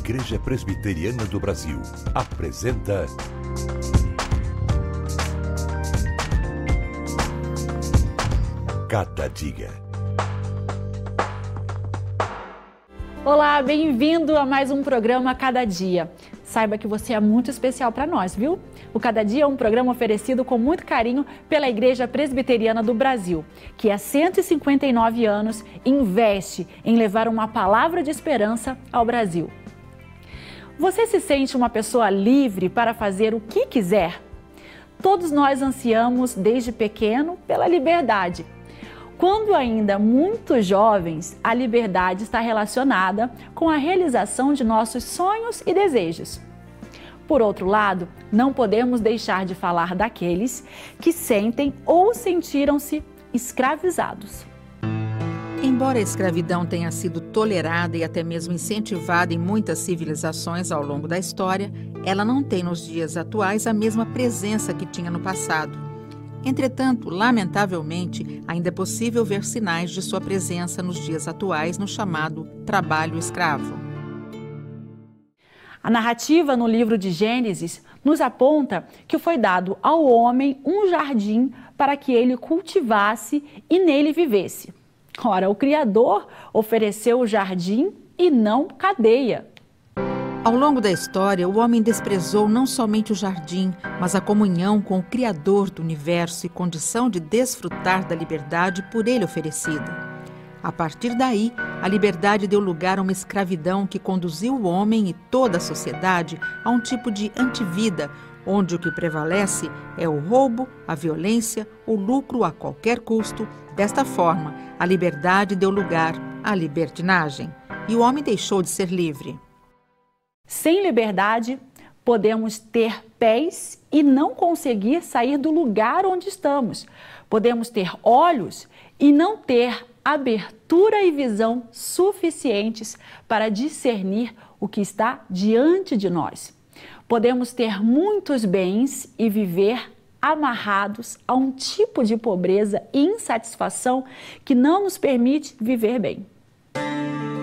Igreja Presbiteriana do Brasil apresenta Cada Dia. Olá, bem-vindo a mais um programa Cada Dia. Saiba que você é muito especial para nós, viu? O Cada Dia é um programa oferecido com muito carinho pela Igreja Presbiteriana do Brasil, que há 159 anos investe em levar uma palavra de esperança ao Brasil. Você se sente uma pessoa livre para fazer o que quiser? Todos nós ansiamos desde pequeno pela liberdade. Quando ainda muito jovens, a liberdade está relacionada com a realização de nossos sonhos e desejos. Por outro lado, não podemos deixar de falar daqueles que sentem ou sentiram-se escravizados. Embora a escravidão tenha sido tolerada e até mesmo incentivada em muitas civilizações ao longo da história, ela não tem nos dias atuais a mesma presença que tinha no passado. Entretanto, lamentavelmente, ainda é possível ver sinais de sua presença nos dias atuais no chamado trabalho escravo. A narrativa no livro de Gênesis nos aponta que foi dado ao homem um jardim para que ele cultivasse e nele vivesse. Ora, o Criador ofereceu o jardim e não cadeia. Ao longo da história, o homem desprezou não somente o jardim, mas a comunhão com o Criador do universo e condição de desfrutar da liberdade por ele oferecida. A partir daí, a liberdade deu lugar a uma escravidão que conduziu o homem e toda a sociedade a um tipo de antivida, onde o que prevalece é o roubo, a violência, o lucro a qualquer custo. Desta forma, a liberdade deu lugar à libertinagem e o homem deixou de ser livre. Sem liberdade, podemos ter pés e não conseguir sair do lugar onde estamos. Podemos ter olhos e não ter abertura e visão suficientes para discernir o que está diante de nós. Podemos ter muitos bens e viver amarrados a um tipo de pobreza e insatisfação que não nos permite viver bem.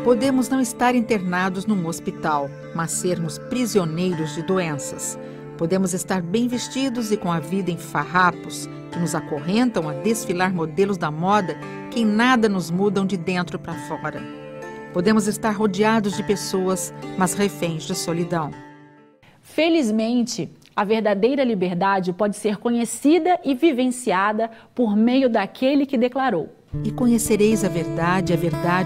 Podemos não estar internados num hospital, mas sermos prisioneiros de doenças. Podemos estar bem vestidos e com a vida em farrapos, que nos acorrentam a desfilar modelos da moda que em nada nos mudam de dentro para fora. Podemos estar rodeados de pessoas, mas reféns de solidão. Felizmente, a verdadeira liberdade pode ser conhecida e vivenciada por meio daquele que declarou: E conhecereis a verdade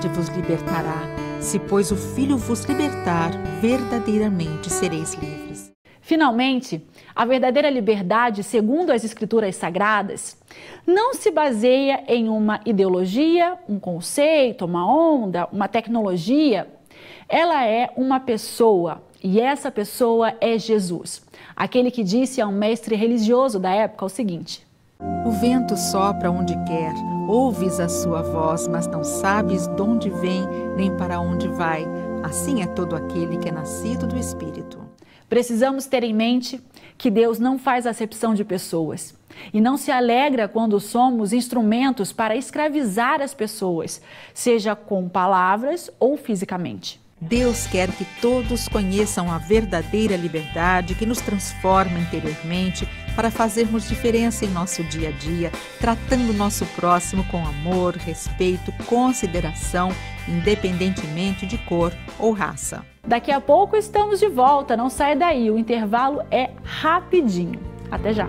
vos libertará. Se, pois, o Filho vos libertar, verdadeiramente sereis livres. Finalmente, a verdadeira liberdade, segundo as Escrituras Sagradas, não se baseia em uma ideologia, um conceito, uma onda, uma tecnologia. Ela é uma pessoa, e essa pessoa é Jesus, aquele que disse a um mestre religioso da época o seguinte: O vento sopra onde quer, ouves a sua voz, mas não sabes de onde vem nem para onde vai. Assim é todo aquele que é nascido do Espírito. Precisamos ter em mente que Deus não faz acepção de pessoas e não se alegra quando somos instrumentos para escravizar as pessoas, seja com palavras ou fisicamente. Deus quer que todos conheçam a verdadeira liberdade que nos transforma interiormente para fazermos diferença em nosso dia a dia, tratando o nosso próximo com amor, respeito, consideração, independentemente de cor ou raça. Daqui a pouco estamos de volta, não saia daí, o intervalo é rapidinho. Até já!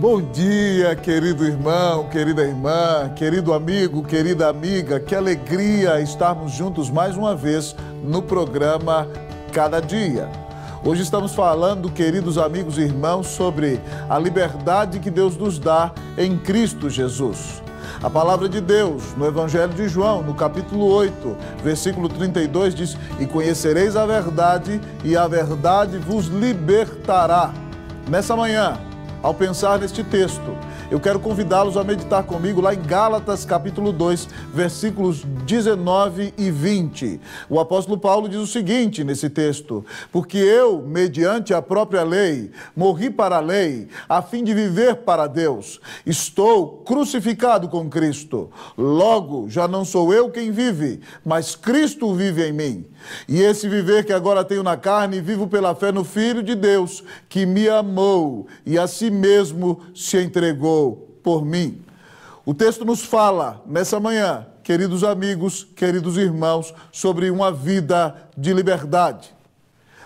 Bom dia, querido irmão, querida irmã, querido amigo, querida amiga. Que alegria estarmos juntos mais uma vez no programa Cada Dia. Hoje estamos falando, queridos amigos e irmãos, sobre a liberdade que Deus nos dá em Cristo Jesus. A palavra de Deus, no Evangelho de João, no capítulo 8, versículo 32, diz: E conhecereis a verdade, e a verdade vos libertará. nessa manhã, ao pensar neste texto, eu quero convidá-los a meditar comigo lá em Gálatas capítulo 2, versículos 19 e 20. O apóstolo Paulo diz o seguinte nesse texto: porque eu, mediante a própria lei, morri para a lei, a fim de viver para Deus. Estou crucificado com Cristo. Logo, já não sou eu quem vive, mas Cristo vive em mim. E esse viver que agora tenho na carne, vivo pela fé no Filho de Deus, que me amou e a si mesmo se entregou por mim. O texto nos fala, nessa manhã, queridos amigos, queridos irmãos, sobre uma vida de liberdade.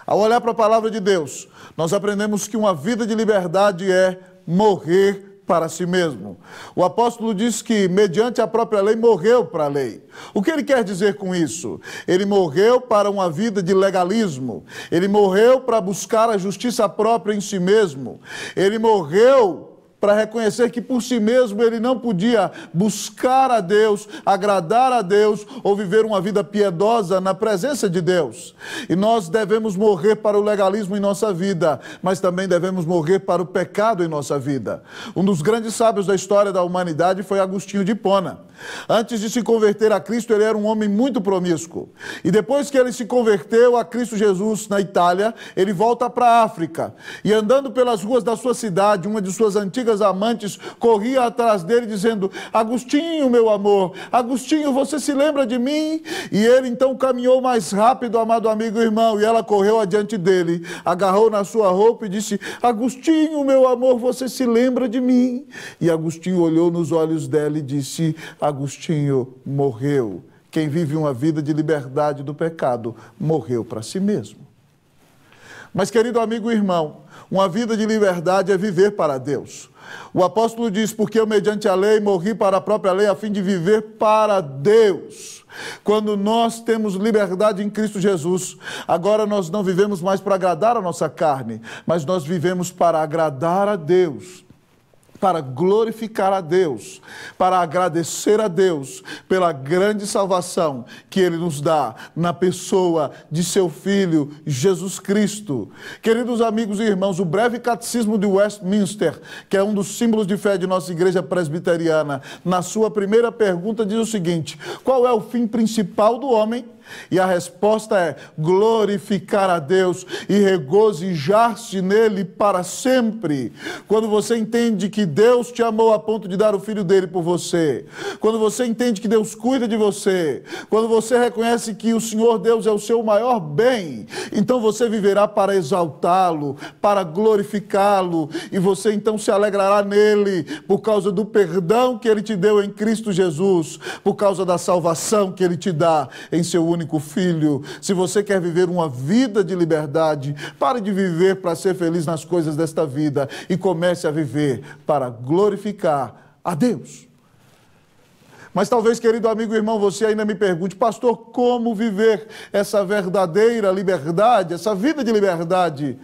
Ao olhar para a palavra de Deus, nós aprendemos que uma vida de liberdade é morrer para si mesmo. O apóstolo diz que, mediante a própria lei, morreu para a lei. O que ele quer dizer com isso? Ele morreu para uma vida de legalismo. Ele morreu para buscar a justiça própria em si mesmo. Ele morreu para reconhecer que por si mesmo ele não podia buscar a Deus, agradar a Deus ou viver uma vida piedosa na presença de Deus. E nós devemos morrer para o legalismo em nossa vida, mas também devemos morrer para o pecado em nossa vida. Um dos grandes sábios da história da humanidade foi Agostinho de Hipona. Antes de se converter a Cristo, ele era um homem muito promíscuo. E depois que ele se converteu a Cristo Jesus na Itália, ele volta para a África. E andando pelas ruas da sua cidade, uma de suas antigas amantes corria atrás dele dizendo: Agostinho, meu amor, Agostinho, você se lembra de mim? E ele então caminhou mais rápido, amado amigo e irmão, e ela correu adiante dele, agarrou na sua roupa e disse: Agostinho, meu amor, você se lembra de mim? E Agostinho olhou nos olhos dela e disse: Agostinho morreu. Quem vive uma vida de liberdade do pecado morreu para si mesmo. Mas, querido amigo e irmão, uma vida de liberdade é viver para Deus. O apóstolo diz: porque eu, mediante a lei, morri para a própria lei, a fim de viver para Deus. Quando nós temos liberdade em Cristo Jesus, agora nós não vivemos mais para agradar a nossa carne, mas nós vivemos para agradar a Deus, para glorificar a Deus, para agradecer a Deus pela grande salvação que Ele nos dá na pessoa de seu Filho, Jesus Cristo. Queridos amigos e irmãos, o breve catecismo de Westminster, que é um dos símbolos de fé de nossa igreja presbiteriana, na sua primeira pergunta diz o seguinte: qual é o fim principal do homem? E a resposta é: glorificar a Deus e regozijar-se nele para sempre. Quando você entende que Deus te amou a ponto de dar o Filho dele por você, quando você entende que Deus cuida de você, quando você reconhece que o Senhor Deus é o seu maior bem, então você viverá para exaltá-lo, para glorificá-lo, e você então se alegrará nele por causa do perdão que ele te deu em Cristo Jesus, por causa da salvação que ele te dá em seu único Filho. Se você quer viver uma vida de liberdade, pare de viver para ser feliz nas coisas desta vida e comece a viver para glorificar a Deus. Mas talvez, querido amigo e irmão, você ainda me pergunte: pastor, como viver essa verdadeira liberdade, essa vida de liberdade?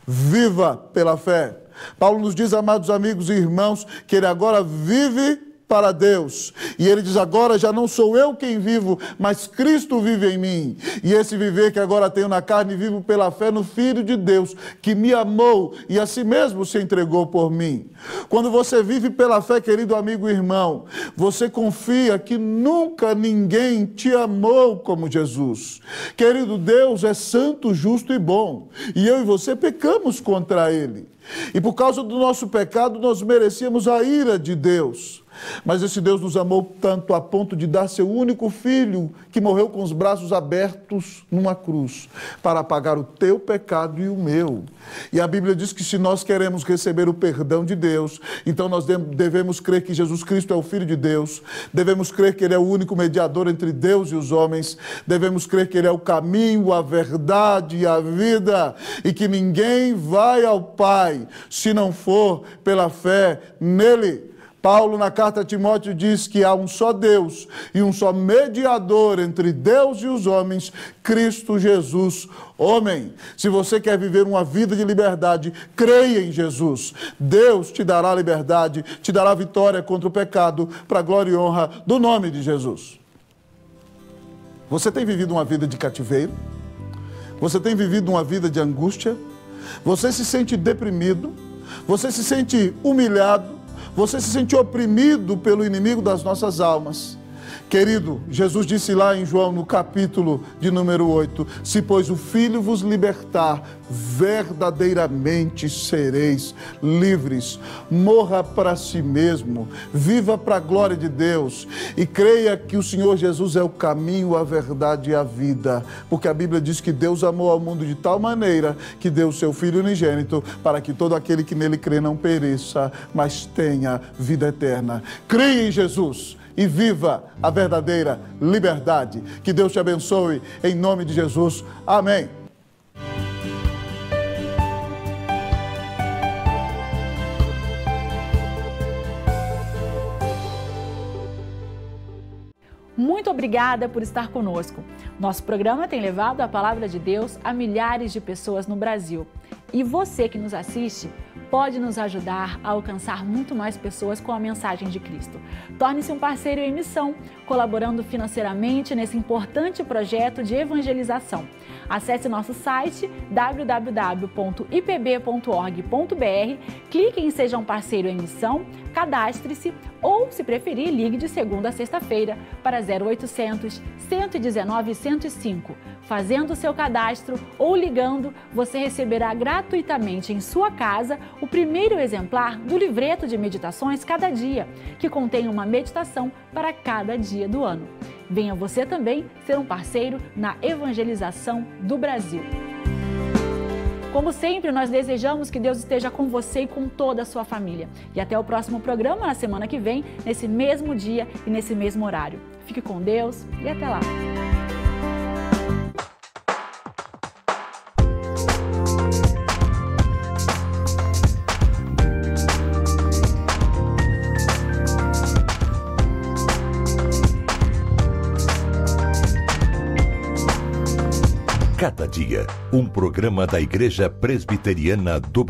Viva pela fé. Paulo nos diz, amados amigos e irmãos, que ele agora vive para Deus. E ele diz: agora já não sou eu quem vivo, mas Cristo vive em mim. E esse viver que agora tenho na carne, vivo pela fé no Filho de Deus, que me amou e a si mesmo se entregou por mim. Quando você vive pela fé, querido amigo e irmão, você confia que nunca ninguém te amou como Jesus. Querido, Deus é santo, justo e bom. E eu e você pecamos contra Ele. E por causa do nosso pecado, nós merecíamos a ira de Deus. Mas esse Deus nos amou tanto a ponto de dar seu único Filho, que morreu com os braços abertos numa cruz, para pagar o teu pecado e o meu. E a Bíblia diz que se nós queremos receber o perdão de Deus, então nós devemos crer que Jesus Cristo é o Filho de Deus, devemos crer que Ele é o único mediador entre Deus e os homens, devemos crer que Ele é o caminho, a verdade e a vida, e que ninguém vai ao Pai se não for pela fé nele. Paulo, na carta a Timóteo, diz que há um só Deus e um só mediador entre Deus e os homens, Cristo Jesus, homem. Se você quer viver uma vida de liberdade, creia em Jesus. Deus te dará liberdade, te dará vitória contra o pecado, para a glória e honra do nome de Jesus. Você tem vivido uma vida de cativeiro? Você tem vivido uma vida de angústia? Você se sente deprimido? Você se sente humilhado? Você se sente oprimido pelo inimigo das nossas almas? Querido, Jesus disse lá em João, no capítulo de número 8, se pois o Filho vos libertar, verdadeiramente sereis livres. Morra para si mesmo, viva para a glória de Deus e creia que o Senhor Jesus é o caminho, a verdade e a vida. Porque a Bíblia diz que Deus amou ao mundo de tal maneira que deu o seu Filho unigênito para que todo aquele que nele crê não pereça, mas tenha vida eterna. Creia em Jesus e viva a verdadeira liberdade. Que Deus te abençoe, em nome de Jesus. Amém. Muito obrigada por estar conosco. Nosso programa tem levado a palavra de Deus a milhares de pessoas no Brasil. E você que nos assiste pode nos ajudar a alcançar muito mais pessoas com a mensagem de Cristo. Torne-se um parceiro em missão, colaborando financeiramente nesse importante projeto de evangelização. Acesse nosso site www.ipb.org.br, clique em Seja um Parceiro em Missão, cadastre-se ou, se preferir, ligue de segunda a sexta-feira para 0800 119 105. Fazendo o seu cadastro ou ligando, você receberá gratuitamente em sua casa o primeiro exemplar do livreto de meditações Cada Dia, que contém uma meditação para cada dia do ano. Venha você também ser um parceiro na evangelização do Brasil. Como sempre, nós desejamos que Deus esteja com você e com toda a sua família. E até o próximo programa, na semana que vem, nesse mesmo dia e nesse mesmo horário. Fique com Deus e até lá! Cada Dia, um programa da Igreja Presbiteriana do Brasil.